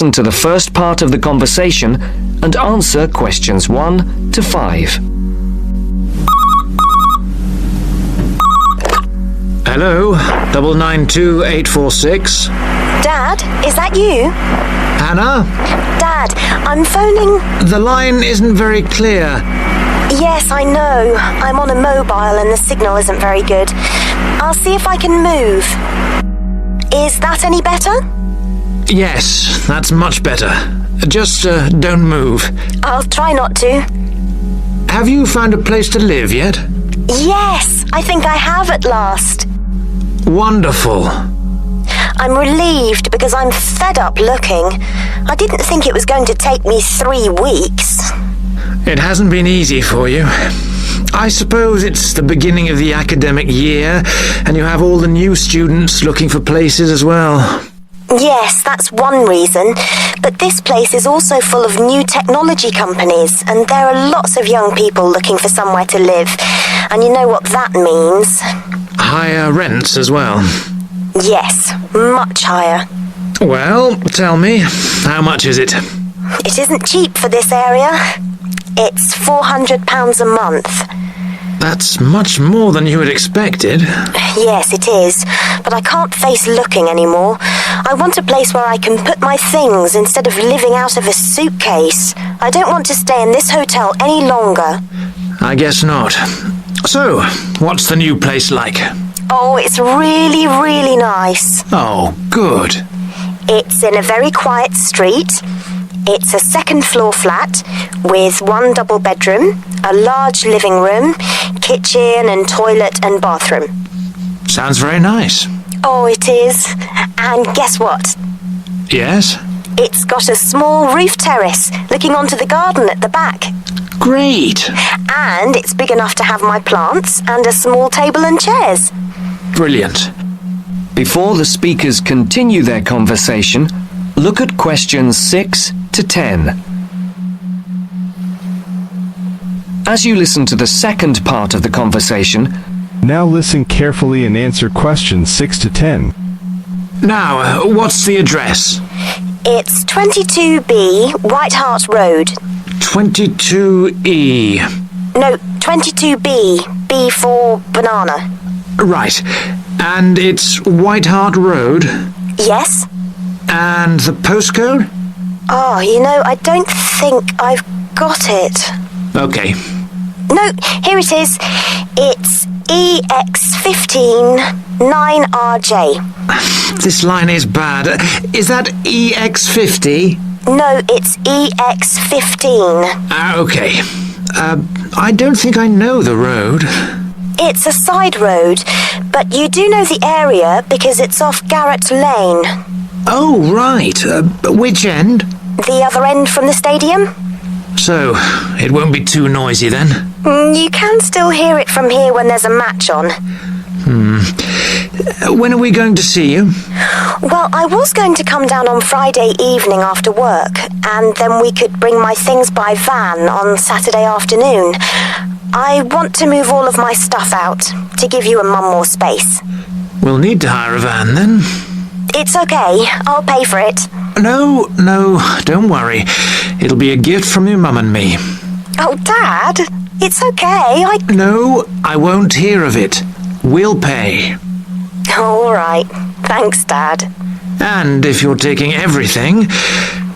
Listen to the first part of the conversation and answer questions 1 to 5. Hello, 992846. Dad, is that you? Hannah? Dad, I'm phoning... The line isn't very clear. Yes, I know. I'm on a mobile and the signal isn't very good. I'll see if I can move. Is that any better? Yes, that's much better. Just don't move. I'll try not to. Have you found a place to live yet? Yes, I think I have at last. Wonderful. I'm relieved because I'm fed up looking. I didn't think it was going to take me 3 weeks. It hasn't been easy for you. I suppose it's the beginning of the academic year, and you have all the new students looking for places as well. Yes, that's one reason. But this place is also full of new technology companies, and there are lots of young people looking for somewhere to live. And you know what that means. Higher rents as well. Yes, much higher. Well, tell me, how much is it? It isn't cheap for this area. It's £400 a month. That's much more than you had expected. Yes, it is. But I can't face looking anymore. I want a place where I can put my things instead of living out of a suitcase. I don't want to stay in this hotel any longer. I guess not. So, what's the new place like? Oh, it's really, really nice. Oh, good. It's in a very quiet street. It's a second-floor flat with 1 double bedroom, a large living room, kitchen and toilet and bathroom. Sounds very nice. Oh, it is. And guess what? Yes? It's got a small roof terrace looking onto the garden at the back. Great. And it's big enough to have my plants and a small table and chairs. Brilliant. Before the speakers continue their conversation, look at questions 6 to 10. As you listen to the second part of the conversation, now listen carefully and answer questions 6 to 10. Now, what's the address? It's 22B White Hart Road. 22E. No, 22B. B for banana. Right. And it's White Hart Road? Yes? And the postcode? Oh, you know, I don't think I've got it. Okay. No, here it is. It's EX15 9RJ. This line is bad. Is that EX50? No, it's EX15. Okay. I don't think I know the road. It's a side road, but you do know the area because it's off Garrett Lane. Oh, right. Which end? The other end from the stadium. So, it won't be too noisy then? You can still hear it from here when there's a match on. When are we going to see you? Well, I was going to come down on Friday evening after work, and then we could bring my things by van on Saturday afternoon. I want to move all of my stuff out, to give you and Mum more space. We'll need to hire a van then. It's okay, I'll pay for it. No, don't worry. It'll be a gift from your mum and me. Oh, Dad, it's okay, No, I won't hear of it. We'll pay. All right, thanks, Dad. And if you're taking everything,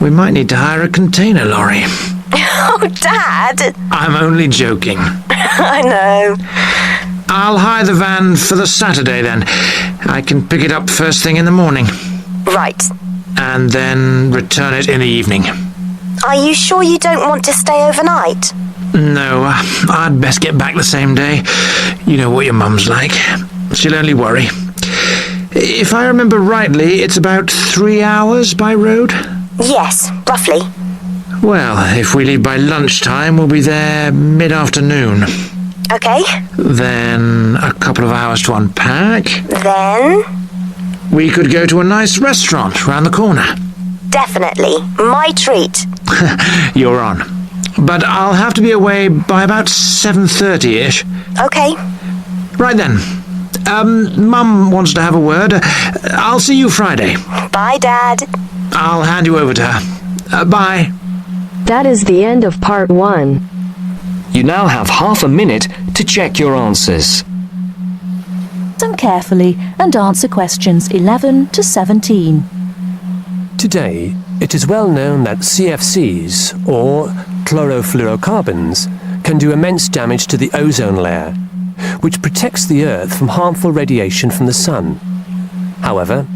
we might need to hire a container lorry. Oh, Dad! I'm only joking. I know. I'll hire the van for the Saturday then. I can pick it up first thing in the morning. Right. And then return it in the evening. Are you sure you don't want to stay overnight? No, I'd best get back the same day. You know what your mum's like. She'll only worry. If I remember rightly, it's about 3 hours by road? Yes, roughly. Well, if we leave by lunchtime, we'll be there mid-afternoon. Okay. Then a couple of hours to unpack. Then? We could go to a nice restaurant round the corner. Definitely. My treat. You're on. But I'll have to be away by about 7:30-ish. Okay. Right then. Mum wants to have a word. I'll see you Friday. Bye, Dad. I'll hand you over to her. Bye. That is the end of part 1. You now have half a minute to check your answers. Listen carefully and answer questions 11 to 17. Today, it is well known that CFCs, or chlorofluorocarbons, can do immense damage to the ozone layer, which protects the Earth from harmful radiation from the Sun. However,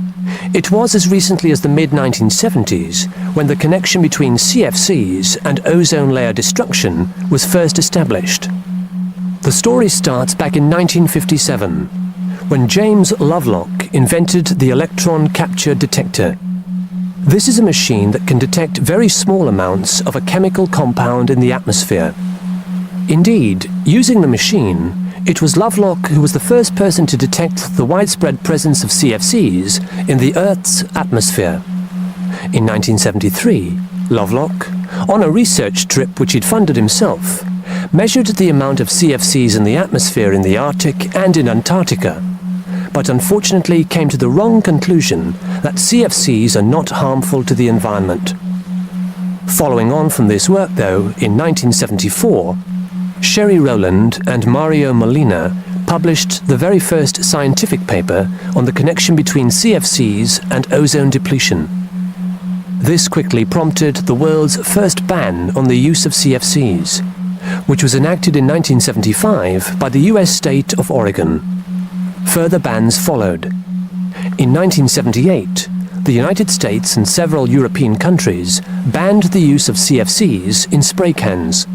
it was as recently as the mid-1970s when the connection between CFCs and ozone layer destruction was first established. The story starts back in 1957, when James Lovelock invented the electron capture detector. This is a machine that can detect very small amounts of a chemical compound in the atmosphere. Indeed, using the machine, it was Lovelock who was the first person to detect the widespread presence of CFCs in the Earth's atmosphere. In 1973, Lovelock, on a research trip which he'd funded himself, measured the amount of CFCs in the atmosphere in the Arctic and in Antarctica, but unfortunately came to the wrong conclusion that CFCs are not harmful to the environment. Following on from this work, though, in 1974, Sherry Rowland and Mario Molina published the very first scientific paper on the connection between CFCs and ozone depletion. This quickly prompted the world's first ban on the use of CFCs, which was enacted in 1975 by the US state of Oregon. Further bans followed. In 1978, the United States and several European countries banned the use of CFCs in spray cans.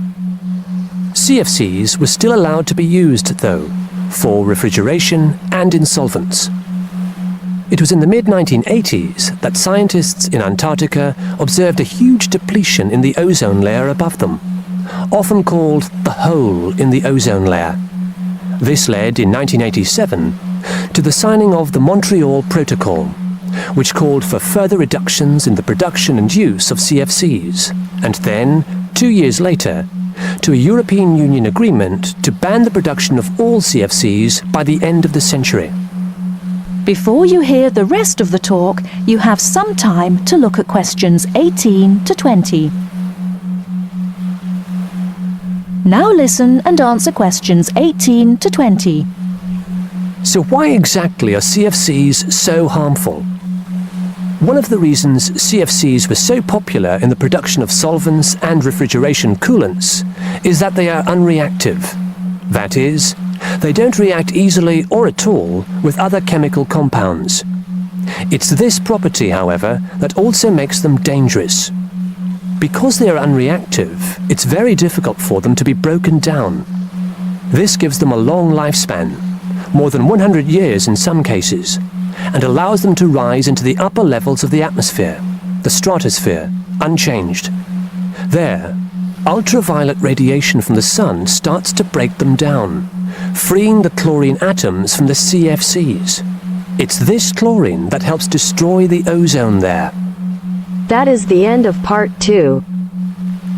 CFCs were still allowed to be used, though, for refrigeration and in solvents. It was in the mid-1980s that scientists in Antarctica observed a huge depletion in the ozone layer above them, often called the hole in the ozone layer. This led, in 1987, to the signing of the Montreal Protocol, which called for further reductions in the production and use of CFCs, and then, 2 years later, to a European Union agreement to ban the production of all CFCs by the end of the century. Before you hear the rest of the talk, you have some time to look at questions 18 to 20. Now listen and answer questions 18 to 20. So why exactly are CFCs so harmful? One of the reasons CFCs were so popular in the production of solvents and refrigeration coolants is that they are unreactive. That is, they don't react easily or at all with other chemical compounds. It's this property, however, that also makes them dangerous. Because they are unreactive, it's very difficult for them to be broken down. This gives them a long lifespan, more than 100 years in some cases, and allows them to rise into the upper levels of the atmosphere, the stratosphere, unchanged. There, ultraviolet radiation from the sun starts to break them down, freeing the chlorine atoms from the CFCs. It's this chlorine that helps destroy the ozone there. That is the end of part 2.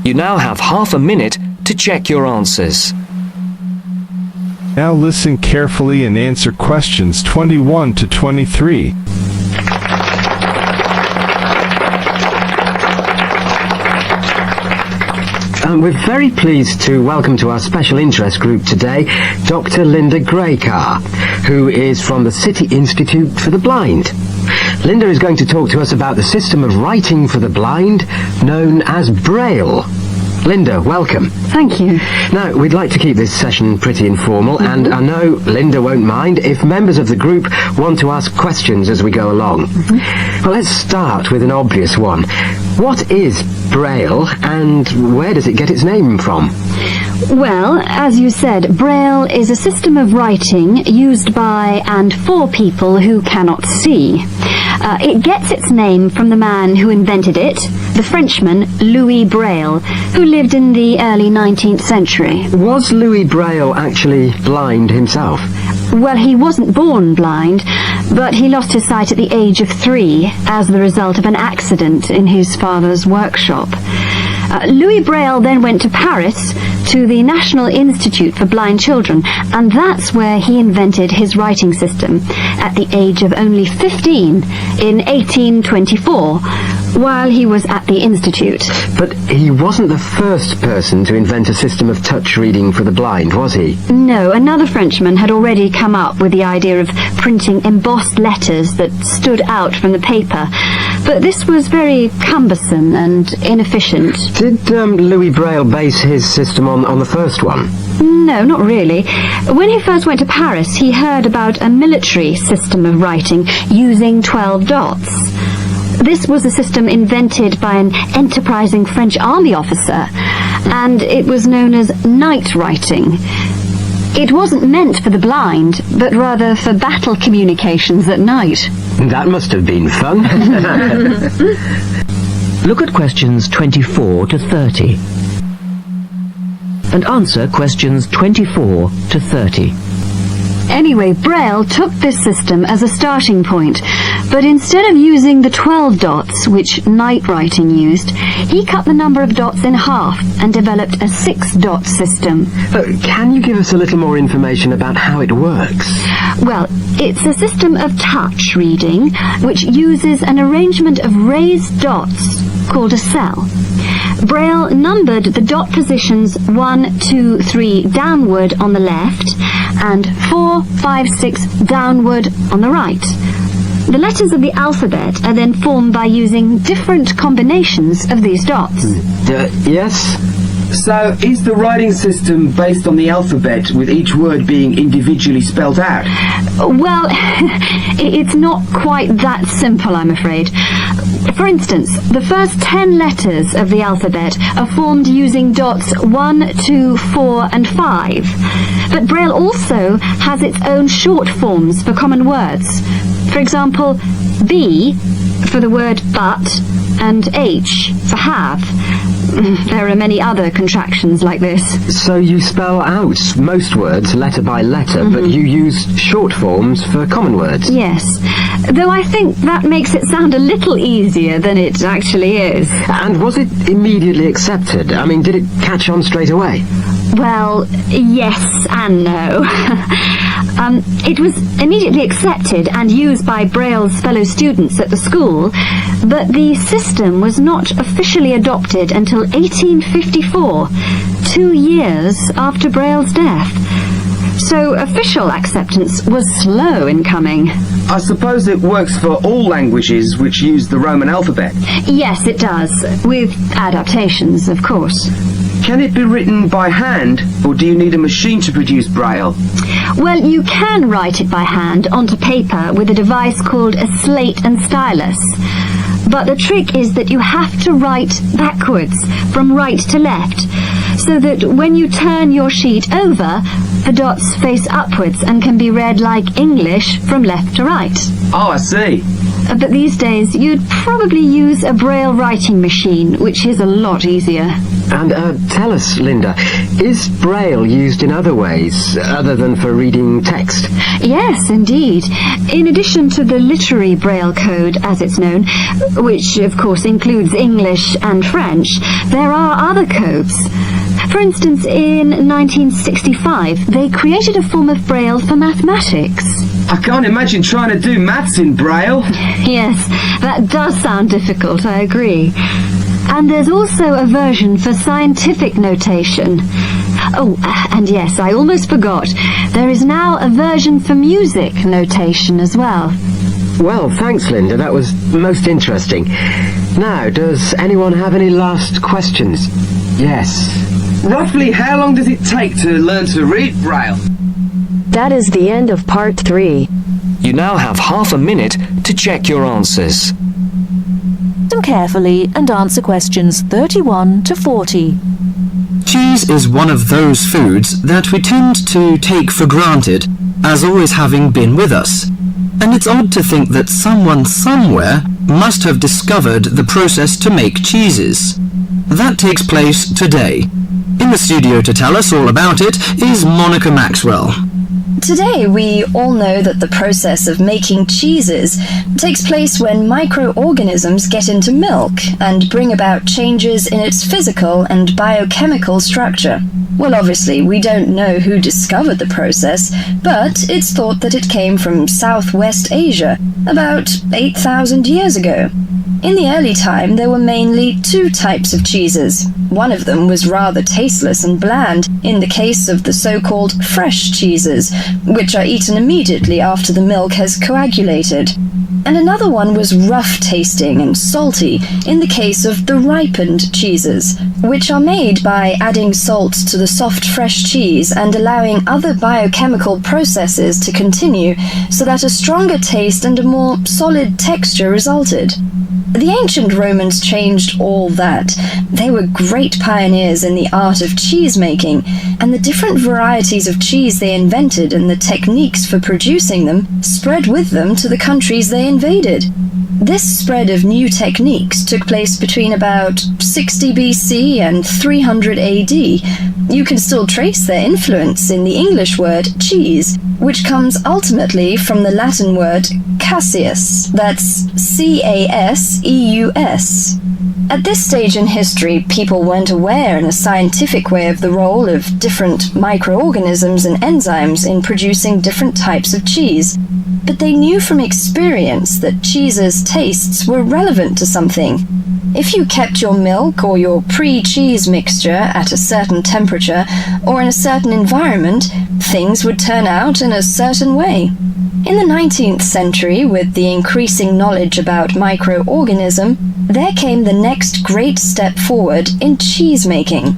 You now have half a minute to check your answers. Now listen carefully and answer questions 21 to 23. We're very pleased to welcome to our special interest group today Dr. Linda Graycar, who is from the City Institute for the Blind. Linda is going to talk to us about the system of writing for the blind known as Braille. Linda, welcome. Thank you. Now, we'd like to keep this session pretty informal, and I know Linda won't mind if members of the group want to ask questions as we go along. Well, let's start with an obvious one. What is Braille, and where does it get its name from? Well, as you said, Braille is a system of writing used by and for people who cannot see. It gets its name from the man who invented it, the Frenchman Louis Braille, who lived in the early 19th century. Was Louis Braille actually blind himself? Well, he wasn't born blind, but he lost his sight at the age of 3 as the result of an accident in his father's workshop. Louis Braille then went to Paris to the National Institute for Blind Children, and that's where he invented his writing system at the age of only 15 in 1824, while he was at the Institute. But he wasn't the first person to invent a system of touch reading for the blind, was he? No, another Frenchman had already come up with the idea of printing embossed letters that stood out from the paper. But this was very cumbersome and inefficient. Did Louis Braille base his system on the first one? No, not really. When he first went to Paris, he heard about a military system of writing using 12 dots. This was a system invented by an enterprising French army officer, and it was known as night writing. It wasn't meant for the blind, but rather for battle communications at night. That must have been fun. Look at questions 24 to 30 and answer questions 24 to 30. Anyway, Braille took this system as a starting point, but instead of using the 12 dots, which night writing used, he cut the number of dots in half and developed a 6-dot system. Can you give us a little more information about how it works? Well, it's a system of touch reading, which uses an arrangement of raised dots called a cell. Braille numbered the dot positions 1, 2, 3 downward on the left and 4, 5, 6 downward on the right. The letters of the alphabet are then formed by using different combinations of these dots. Yes? So, is the writing system based on the alphabet with each word being individually spelt out? Well, it's not quite that simple, I'm afraid. For instance, the first 10 letters of the alphabet are formed using dots 1, 2, 4 and 5. But Braille also has its own short forms for common words. For example, B for the word but and H for have. There are many other contractions like this. So you spell out most words letter by letter, but you use short forms for common words? Yes, though I think that makes it sound a little easier than it actually is. And was it immediately accepted? I mean, did it catch on straight away? Well, yes and no. It was immediately accepted and used by Braille's fellow students at the school, but the system was not officially adopted until 1854, 2 years after Braille's death. So official acceptance was slow in coming. I suppose it works for all languages which use the Roman alphabet. Yes, it does, with adaptations, of course. Can it be written by hand, or do you need a machine to produce Braille? Well, you can write it by hand onto paper with a device called a slate and stylus. But the trick is that you have to write backwards, from right to left, so that when you turn your sheet over, the dots face upwards and can be read like English from left to right. Oh, I see. But these days, you'd probably use a Braille writing machine, which is a lot easier. And tell us, Linda, is Braille used in other ways, other than for reading text? Yes, indeed. In addition to the literary Braille code, as it's known, which of course includes English and French, there are other codes. For instance, in 1965, they created a form of Braille for mathematics. I can't imagine trying to do maths in Braille. Yes, that does sound difficult, I agree. And there's also a version for scientific notation. Oh, and yes, I almost forgot. There is now a version for music notation as well. Well, thanks, Linda. That was most interesting. Now, does anyone have any last questions? Yes. Roughly how long does it take to learn to read Braille? That is the end of part 3. You now have half a minute to check your answers. Listen carefully and answer questions 31 to 40. Cheese is one of those foods that we tend to take for granted as always having been with us. And it's odd to think that someone somewhere must have discovered the process to make cheeses. That takes place today. In the studio to tell us all about it is Monica Maxwell. Today, we all know that the process of making cheeses takes place when microorganisms get into milk and bring about changes in its physical and biochemical structure. Well, obviously, we don't know who discovered the process, but it's thought that it came from Southwest Asia about 8,000 years ago. In the early time, there were mainly two types of cheeses. One of them was rather tasteless and bland, in the case of the so-called fresh cheeses, which are eaten immediately after the milk has coagulated. And another one was rough-tasting and salty, in the case of the ripened cheeses, which are made by adding salt to the soft fresh cheese and allowing other biochemical processes to continue so that a stronger taste and a more solid texture resulted. The ancient Romans changed all that. They were great pioneers in the art of cheese making, and the different varieties of cheese they invented and the techniques for producing them spread with them to the countries they invaded. This spread of new techniques took place between about 60 BC and 300 AD. You can still trace their influence in the English word cheese, which comes ultimately from the Latin word caseus, that's C-A-S-E-U-S. At this stage in history, people weren't aware in a scientific way of the role of different microorganisms and enzymes in producing different types of cheese, but they knew from experience that cheese's tastes were relevant to something. If you kept your milk or your pre-cheese mixture at a certain temperature or in a certain environment, things would turn out in a certain way. In the 19th century, with the increasing knowledge about microorganism, there came the next great step forward in cheese making.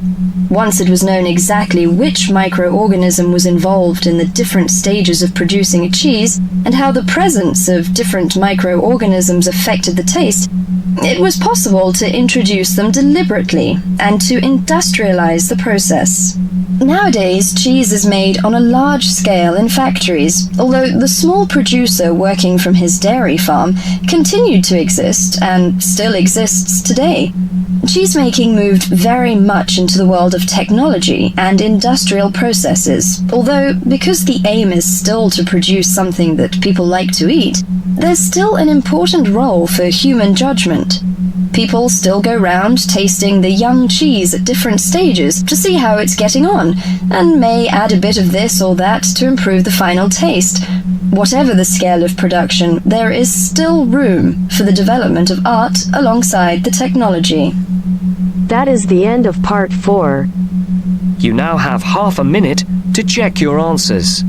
Once it was known exactly which microorganism was involved in the different stages of producing a cheese and how the presence of different microorganisms affected the taste, it was possible to introduce them deliberately and to industrialize the process. Nowadays, cheese is made on a large scale in factories, although the small producer working from his dairy farm continued to exist and still exists today. Cheesemaking moved very much into the world of technology and industrial processes, although because the aim is still to produce something that people like to eat, there's still an important role for human judgment. People still go round tasting the young cheese at different stages to see how it's getting on, and may add a bit of this or that to improve the final taste. Whatever the scale of production, there is still room for the development of art alongside the technology. That is the end of part 4. You now have half a minute to check your answers.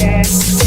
Yes.